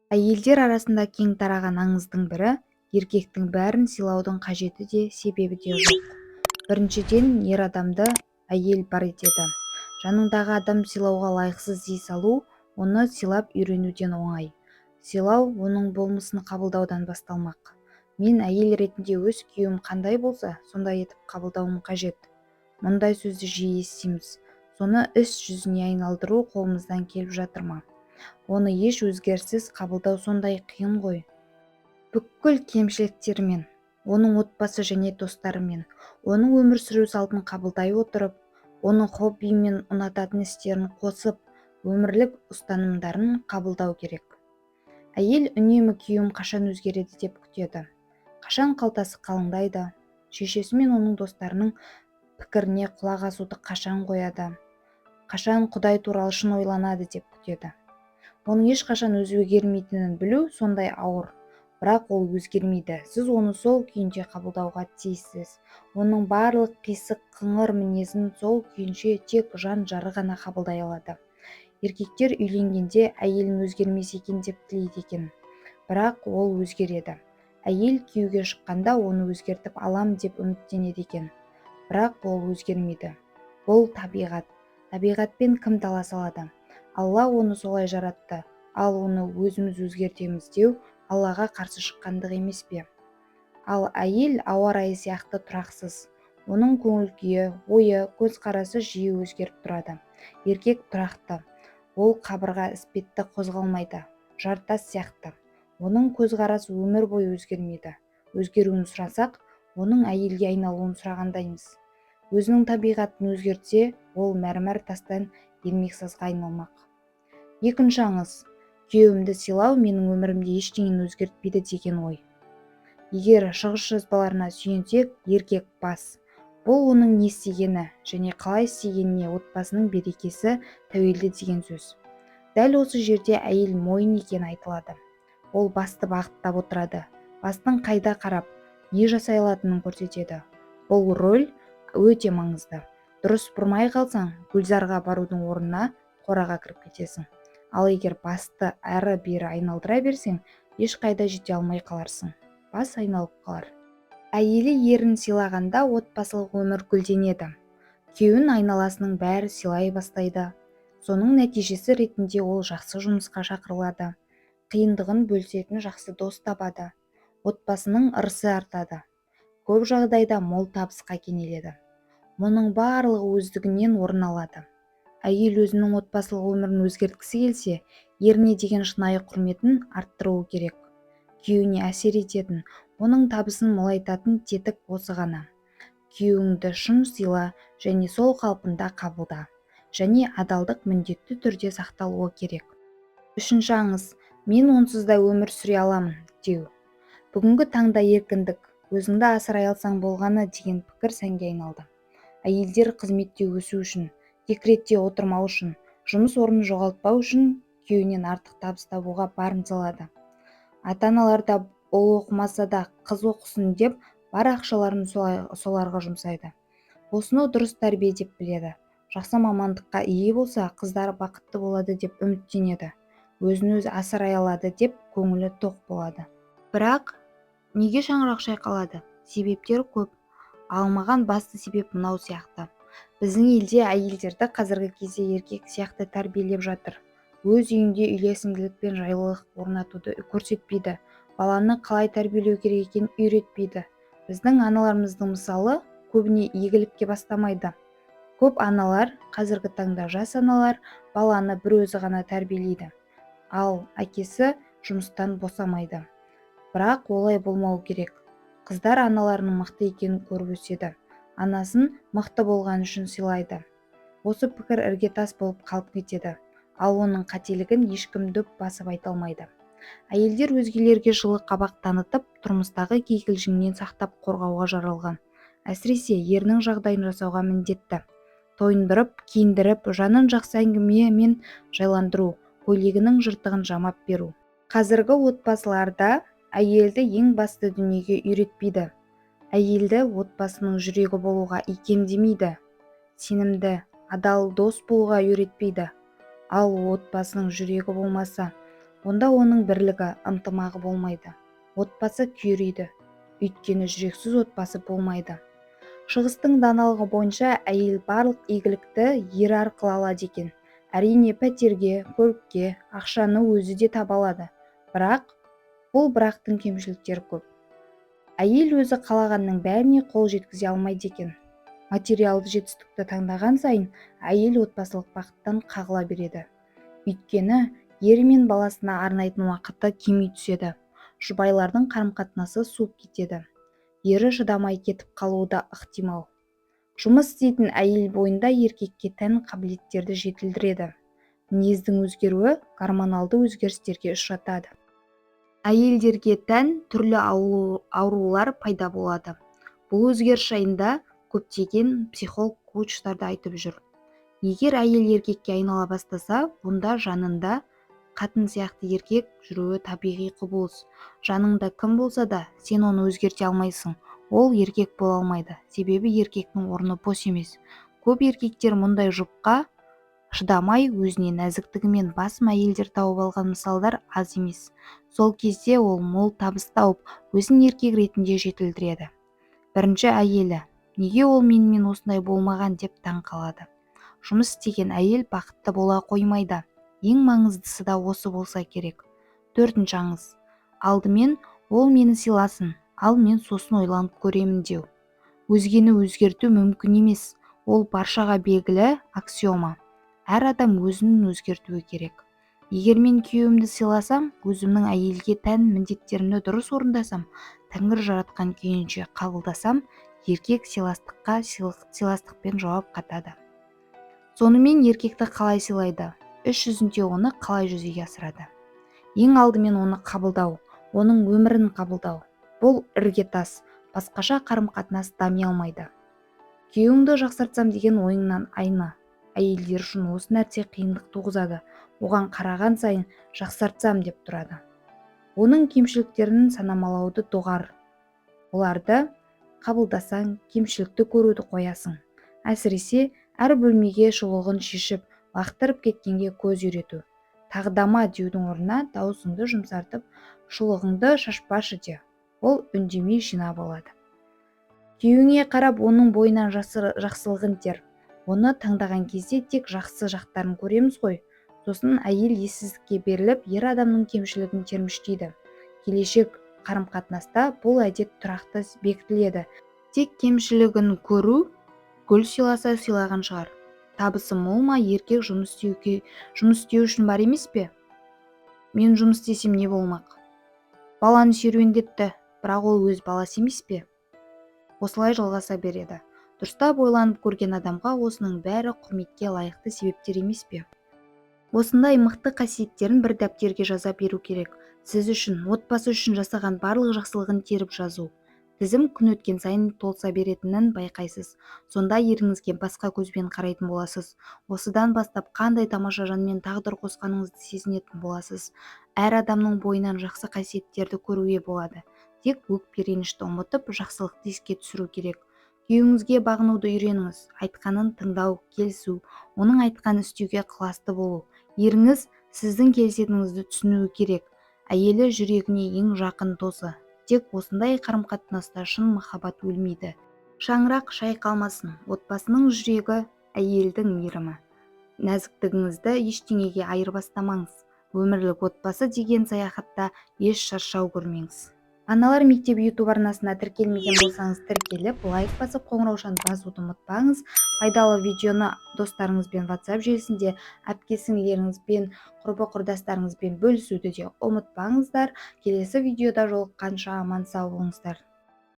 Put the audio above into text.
Әйелдер арасында кең тараған аңыздың бірі, еркектің бәрін сыйлаудың қажеті де себебі де жоқ. Біріншіден, ер адамды әйел бар етеді. Жаныңдағы адам сыйлауға лайықсыз дей салу, оны сыйлап үйренуден оңай. Сыйлау оның болмысын қабылдаудан басталмақ. Мен әйел ретінде өз күйеуім қандай болса, сондай етіп қабылдауым қажет. Мұндай сөзді жиі естиміз. Соны іс жүзіне айналдыру қолымыздан келіп жатыр ма? Оны еш өзгеріссіз қабылдау сондай қиын ғой. Бүкіл кемшіліктерімен, оның отбасы және достарымен, оның өмір сүру салтын қабылдай отырып, оның хобби мен ұнататын істерін қосып, өмірлік ұстанымдарын қабылдау керек. Әйел үнемі күйеуім қашан өзгереді деп күтеді. Қашан қалтасы қалыңдайды, шешесі мен оның достарының пікіріне құлақ асуды қашан қояды, қашан Құдай туралы шын ойланады деп күтеді. Оның ешқашан өзгермейтінін білу сондай ауыр, бірақ ол өзгермейді. Сіз оны сол күйінде қабылдауға тиіссіз. Оның барлық қисық қыңыр мінезін сол күйінше тек жан жары ғана қабылдай алады. Еркектер үйленгенде әйелім өзгермес екен деп тілейді екен, бірақ ол өзгереді. Әйел күйеуге шыққанда оны өзгертіп алам деп үміттенеді екен, бірақ ол өзгермейді. Бұл табиғат. Табиғатпен кім таласа алады? Алла оны солай жаратты, ал оны өзіміз өзгертеміз деу Аллаға қарсы шыққандық емес пе? Ал әйел ауа райы сияқты тұрақсыз. Оның көңіл-күйі, ойы, көзқарасы жиі өзгеріп тұрады. Еркек тұрақты. Ол қабырға іспетті қозғалмайды, жартас сияқты. Оның көзқарасы өмір бойы өзгермейді. Өзгеруін сұрасақ, оның әйелге айналуын сұрағандаймыз. Өзінің табиғатын өзгертсе, ол мәрмәр тастан ермексазға айналмақ. Екінші аңыз. Күйеуімді сыйлау менің өмірімде ештеңені өзгертпейді деген ой. Егер шығыс жазбаларына сүйенсек, еркек бас. Бұл оның не істегені және қалай істегеніне отбасының берекесі тәуелді деген сөз. Дәл осы жерде әйел мойын екені айтылады. Ол басты бағыттап отырады. Бастың қайда қарап, не жасай алатынын көрсетеді. Бұл роль өте маңызды. Дұрыс бұрмай қалсаң, гүлзарға барудың орнына қораға кіріп кетесің. Ал егер басты әрі-бері айналдыра берсең, ешқайда жете алмай қаларсың. Бас айналып қалар. Әйелі ерін сыйлағанда отбасылық өмір гүлденеді. Күйеуін айналасының бәрі сыйлай бастайды. Соның нәтижесі ретінде ол жақсы жұмысқа шақырылады. Қиындығын бөлісетін жақсы дос табады. Отбасының ырысы артады. Көп жағдайда мол табысқа кенеледі. Мұның барлығы өздігінен орын алады. Әйел өзінің отбасылық өмірін өзгерткісі келсе, еріне деген шынайы құрметін арттыруы керек. Күйеуіне әсер ететін, оның табысын молайтатын тетік осы ғана. Күйеуіңді шын сыйла және сол қалпында қабылда. Және адалдық міндетті түрде сақталуы керек. Үшінші аңыз. Мен онсыз да өмір сүре аламын деу. Бүгінгі таңда еркіндік, өзіңді асырай алсаң болғаны деген пікір сәнге айналды. Әйелдер қызметте өсу үшін, декретте отырмау үшін, жұмыс орнын жоғалтпау үшін күйеуінен артық табыс табуға барын салады. Ата-аналар да ол оқымаса да қыз оқысын деп бар ақшаларын соларға жұмсайды. Осыны дұрыс тәрбие деп біледі. Жақсы мамандыққа ие болса, қыздар бақытты болады деп үміттенеді. Өзін-өзі асырай алады деп көңілі тоқ болады. Бірақ неге шаңырақ шайқалады? Себептер көп. Алмаған басты себеп мынау сияқты. Біздің елде әйелдерді қазіргі кезде еркек сияқты тәрбиелеп жатыр. Өз үйінде үйлесімділік пен жайлылық орнатуды көрсетпейді. Баланы қалай тәрбиелеу керек екенін үйретпейді. Біздің аналарымыздың мысалы көбіне игілікке бастамайды. Көп аналар, қазіргі таңда жас аналар, баланы бір өзі ғана тәрбиелейді. Ал әкесі жұмыстан босамайды. Бірақ олай болмау керек. Қыздар аналарының мықты екенін көріп өседі. Анасын мықты болған үшін сыйлайды. Осы пікір іргетас болып қалып кетеді. Ал оның қателігін ешкім дөп басып айта алмайды. Әйелдер өзгелерге жылы қабақ танытып, тұрмыстағы кикілжіңнен сақтап қорғауға жаралған. Әсіресе ерінің жағдайын жасауға міндетті. Тойындырып, киіндіріп, жанын жақсы әңгімемен жайландыру, көйлегінің жыртығын жамап беру. Қазіргі отбасыларда әйелді ең басты дүниеге үйретпейді. Әйелді отбасының жүрегі болуға икемдемейді. Сенімді, адал дос болуға үйретпейді. Ал отбасының жүрегі болмаса, онда оның бірлігі, ынтымағы болмайды. Отбасы күйрейді. Өйткені жүрексіз отбасы болмайды. Шығыстың даналығы бойынша әйел барлық игілікті ері арқылы алады екен. Әрине пәтерге, көлікке, ақшаны өзі де таба алады. Бірақ бұл бірақтың кемшіліктері көп. Әйел өзі қалағанның бәріне қол жеткізе алмайды екен. Материалды жетістікті таңдаған сайын әйел отбасылық бақыттан қағыла береді. Өйткені ері мен баласына арнайтын уақыты кеми түседі. Жұбайлардың қарым-қатынасы суып кетеді. Ері шыдамай кетіп қалуы да ықтимал. Жұмыс істейтін әйел бойында еркекке тән қабілеттерді жетілдіреді. Мінездің өзгеруі гормоналды өзгерістерге ұшыратады. Әйелдерге тән түрлі аурулар пайда болады. Бұл өзгеріс жайында көптеген психолог коучтар да айтып жүр. Егер әйел еркекке айнала бастаса, онда жанында қатын сияқты еркек жүруі табиғи құбылыс. Жаныңда кім болса да, сен оны өзгерте алмайсың. Ол еркек бола алмайды, себебі еркектің орны бос емес. Көп еркектер мұндай жұпқа шыдамай өзіне нәзіктігімен басым әйелдер тауып алған мысалдар аз емес. Сол кезде ол мол табыс тауып, өзін еркек ретінде жетілдіреді. Бірінші әйелі, неге ол менімен осындай болмаған деп таң қалады. Жұмыс істеген әйел бақытты бола қоймайды. Ең маңыздысы да осы болса керек. Төртінші аңыз, алдымен ол мені сыйласын, ал мен сосын ойланып көремін деу. Өзгені өзгерту мүмкін емес. Ол баршаға белгілі аксиома. Әр адам өзін өзгертуі керек. Егер мен күйеуімді сыйласам, өзімнің әйелге тән міндеттерімді дұрыс орындасам, Тәңір жаратқан күйінше қабылдасам, еркек сыйластыққа сыйластықпен жауап қатады. Сонымен еркекті қалай сыйлайды? Іс жүзінде оны қалай жүзеге асырады? Ең алдымен оны қабылдау, оның өмірін қабылдау. Бұл іргетас, басқаша қарым-қатынас дами алмайды. Күйеуіңді жақсартсам деген ойыңнан айна. Әйелдер үшін осы нәрсе қиындық туғызады. Оған қараған сайын жақсартсам деп тұрады. Оның кемшіліктерін санамалауды доғар. Оларды қабылдасаң, кемшілікті көруді қоясың. Әсіресе әр бөлмеге шұлығын шешіп, лақтырып кеткенге көз үйрету. Тағдама деудің орнына даусыңды жұмсартып, шұлығыңды шашпашы де. Ол үндемей жинап алады. Күйеуіңе қарап, оның бойынан жақсылығын тер. Оны таңдаған кезде тек жақсы жақтарын көреміз ғой. Сосын әйел ессіздікке беріліп, ер адамның кемшілігін терміштейді. Келешек қарым-қатынаста бұл әдет тұрақты бекітіледі. Тек кемшілігін көру, гүл сыйласа сыйлаған шығар. Табысы мол ма, еркек жұмыс істеу үшін бар емес пе? Мен жұмыс істесем не болмақ? Баланы серуендетті, бірақ ол өз баласы емес пе? Осылай жалғаса береді. Дұрыстап ойланып көрген адамға осының бәрі құрметке лайықты себептер емес пе? Осындай мықты қасиеттерін бір дәптерге жаза беру керек. Сіз үшін, отбасы үшін жасаған барлық жақсылығын теріп жазу. Тізім күн өткен сайын толса беретінін байқайсыз. Сонда еріңізге басқа көзбен қарайтын боласыз. Осыдан бастап қандай тамаша жанмен тағдыр қосқаныңызды сезінетін боласыз. Әр адамның бойынан жақсы қасиеттерді көруге болады. Тек өкпе-ренішті ұмытып, жақсылықты еске түсіру керек. Күйеуіңізге бағынуды үйреніңіз. Айтқанын тыңдау, келісу, оның айтқанын істеуге ықыласты болу. Еріңіз сіздің келісетініңізді түсінуі керек. Әйелі жүрегіне ең жақын досы. Тек осындай қарым-қатынаста шын махаббат өлмейді. Шаңырақ шайқалмасын. Отбасының жүрегі әйелдің мейірімі. Нәзіктігіңізді ештеңеге айырбастамаңыз. Өмірлік отбасы деген саяхатта еш шаршау көрмеңіз. Аналар мектебі YouTube арнасына тіркелмеген болсаңыз тіркеліп, лайк басып, қоңыраушаны басуды ұмытпаңыз. Пайдалы видеоны достарыңызбен WhatsApp желісінде, әпке-сіңлілеріңізбен, құрбы-құрдастарыңызбен бөлісуді де ұмытпаңыздар. Келесі видеода жолыққанша аман сау болыңыздар.